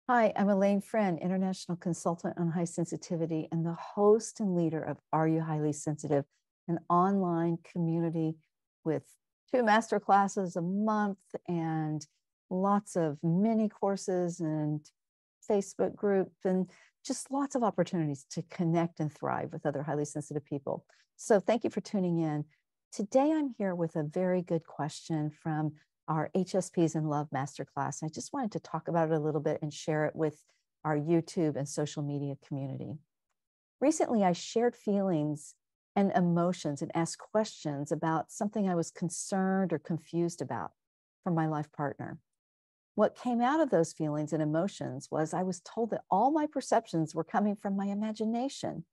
Hi, I'm Alane Freund, international consultant on high sensitivity and the host and leader of Are You Highly Sensitive, an online community with 2 master classes a month and lots of mini courses and Facebook group and just lots of opportunities to connect and thrive with other highly sensitive people. So thank you for tuning in. Today I'm here with a very good question from our HSPs in Love Masterclass. I just wanted to talk about it a little bit and share it with our YouTube and social media community. Recently, I shared feelings and emotions and asked questions about something I was concerned or confused about from my life partner. What came out of those feelings and emotions was I was told that all my perceptions were coming from my imagination,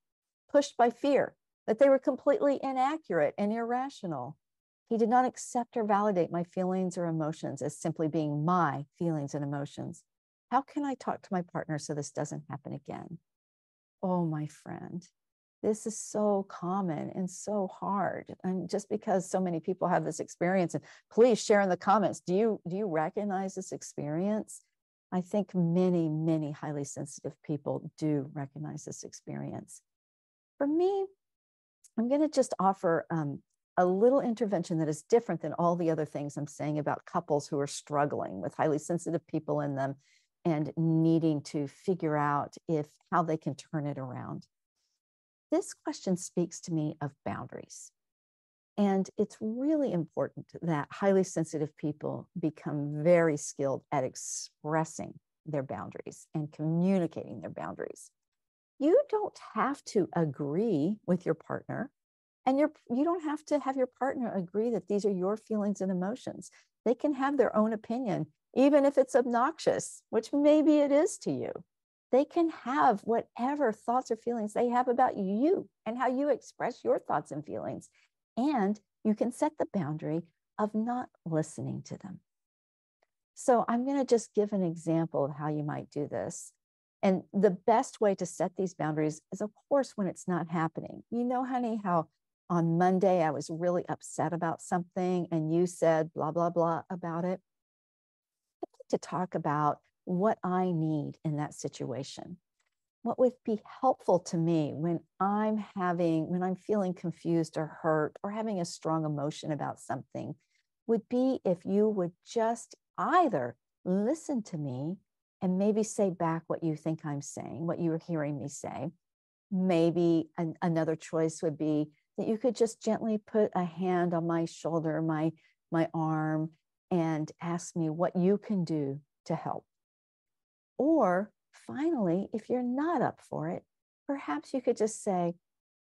pushed by fear, that they were completely inaccurate and irrational. He did not accept or validate my feelings or emotions as simply being my feelings and emotions. How can I talk to my partner so this doesn't happen again? Oh, my friend, this is so common and so hard. And just because so many people have this experience, and please share in the comments, do you recognize this experience? I think many, many highly sensitive people do recognize this experience. For me, I'm going to just offer a little intervention that is different than all the other things I'm saying about couples who are struggling with highly sensitive people in them and needing to figure out how they can turn it around. This question speaks to me of boundaries. And it's really important that highly sensitive people become very skilled at expressing their boundaries and communicating their boundaries. You don't have to agree with your partner. And you don't have to have your partner agree that these are your feelings and emotions. They can have their own opinion, even if it's obnoxious, which maybe it is to you. They can have whatever thoughts or feelings they have about you and how you express your thoughts and feelings. And you can set the boundary of not listening to them. So I'm going to just give an example of how you might do this. And the best way to set these boundaries is, of course, when it's not happening. You know, honey, how on Monday I was really upset about something and you said blah, blah, blah about it. I'd like to talk about what I need in that situation. What would be helpful to me when I'm feeling confused or hurt or having a strong emotion about something would be if you would just either listen to me and maybe say back what you think I'm saying, what you are hearing me say. Maybe another choice would be that you could just gently put a hand on my shoulder, my arm, and ask me what you can do to help. Or finally, if you're not up for it, perhaps you could just say,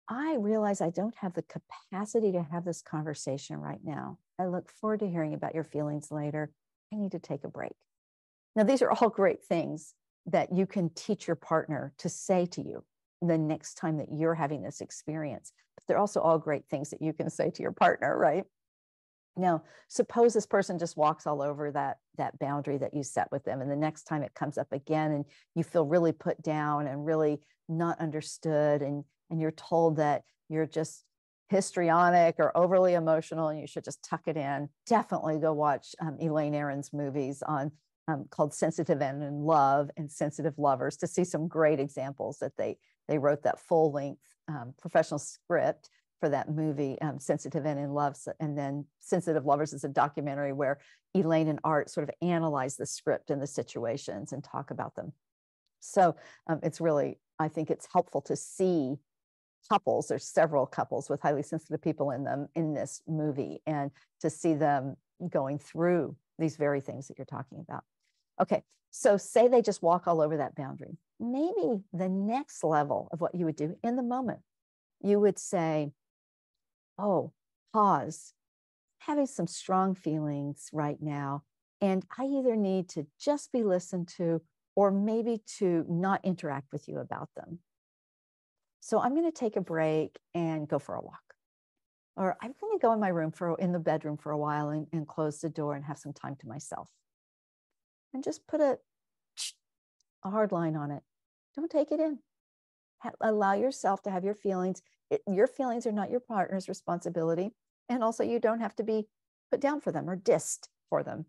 I realize I don't have the capacity to have this conversation right now. I look forward to hearing about your feelings later. I need to take a break. Now, these are all great things that you can teach your partner to say to you the next time that you're having this experience. But they're also all great things that you can say to your partner, right? Now, suppose this person just walks all over that boundary that you set with them. And the next time it comes up again and you feel really put down and really not understood, and you're told that you're just histrionic or overly emotional and you should just tuck it in, definitely go watch Elaine Aron's movies on called Sensitive and in Love and Sensitive Lovers to see some great examples that they wrote that full-length professional script for that movie, Sensitive and in Love. And then Sensitive Lovers is a documentary where Elaine and Art sort of analyze the script and the situations and talk about them. So it's really, I think it's helpful to see couples, there's several couples with highly sensitive people in them in this movie, and to see them going through these very things that you're talking about. Okay, so say they just walk all over that boundary. Maybe the next level of what you would do in the moment, you would say, oh, pause, having some strong feelings right now, and I either need to just be listened to or maybe to not interact with you about them. So I'm going to take a break and go for a walk. Or I'm going to go in my room in the bedroom for a while and close the door and have some time to myself. And just put a hard line on it. Don't take it in. Allow yourself to have your feelings. Your feelings are not your partner's responsibility. And also you don't have to be put down for them or dissed for them.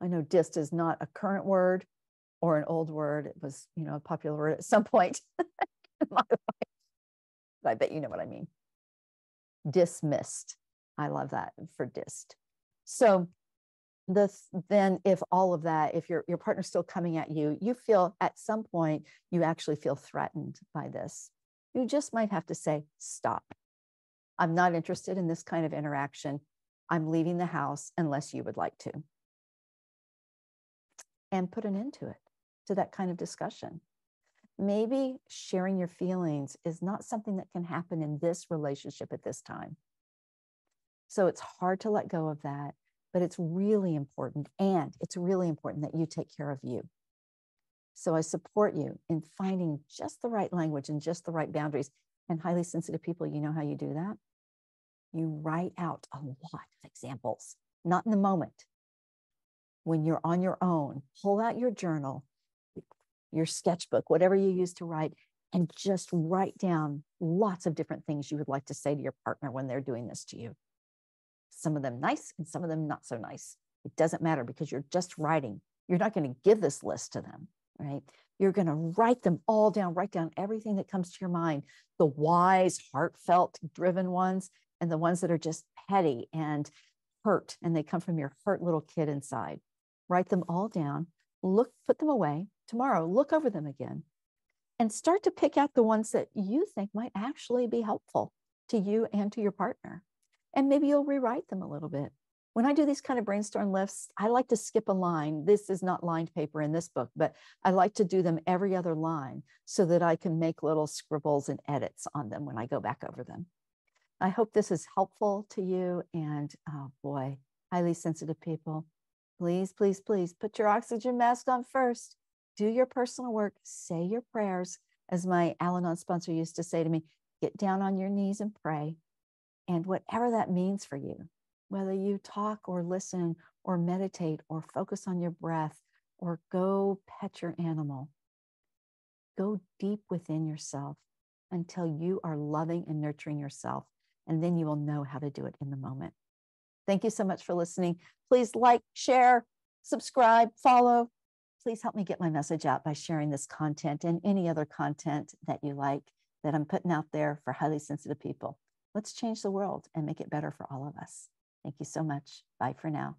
I know dissed is not a current word, or an old word. It was, a popular word at some point in my life. But I bet you know what I mean. Dismissed. I love that for dissed. So then if all of that, if your partner's still coming at you, you feel at some point, you actually feel threatened by this. You just might have to say, stop. I'm not interested in this kind of interaction. I'm leaving the house unless you would like to. And put an end to that kind of discussion. Maybe sharing your feelings is not something that can happen in this relationship at this time. So it's hard to let go of that, but it's really important. And it's really important that you take care of you. So I support you in finding just the right language and just the right boundaries. And highly sensitive people, you know how you do that? You write out a lot of examples, not in the moment. When you're on your own, pull out your journal, your sketchbook, whatever you use to write, and just write down lots of different things you would like to say to your partner when they're doing this to you. Some of them nice and some of them not so nice. It doesn't matter because you're just writing. You're not going to give this list to them, right? You're going to write them all down, write down everything that comes to your mind, the wise, heartfelt, driven ones, and the ones that are just petty and hurt, and they come from your hurt little kid inside. Write them all down, put them away. Tomorrow, look over them again and start to pick out the ones that you think might actually be helpful to you and to your partner. And maybe you'll rewrite them a little bit. When I do these kind of brainstorm lifts, I like to skip a line. This is not lined paper in this book, but I like to do them every other line so that I can make little scribbles and edits on them when I go back over them. I hope this is helpful to you. And oh boy, highly sensitive people, please, please, please put your oxygen mask on first. Do your personal work, say your prayers. As my Alane sponsor used to say to me, get down on your knees and pray. And whatever that means for you, whether you talk or listen or meditate or focus on your breath or go pet your animal, go deep within yourself until you are loving and nurturing yourself. And then you will know how to do it in the moment. Thank you so much for listening. Please like, share, subscribe, follow. Please help me get my message out by sharing this content and any other content that you like that I'm putting out there for highly sensitive people. Let's change the world and make it better for all of us. Thank you so much. Bye for now.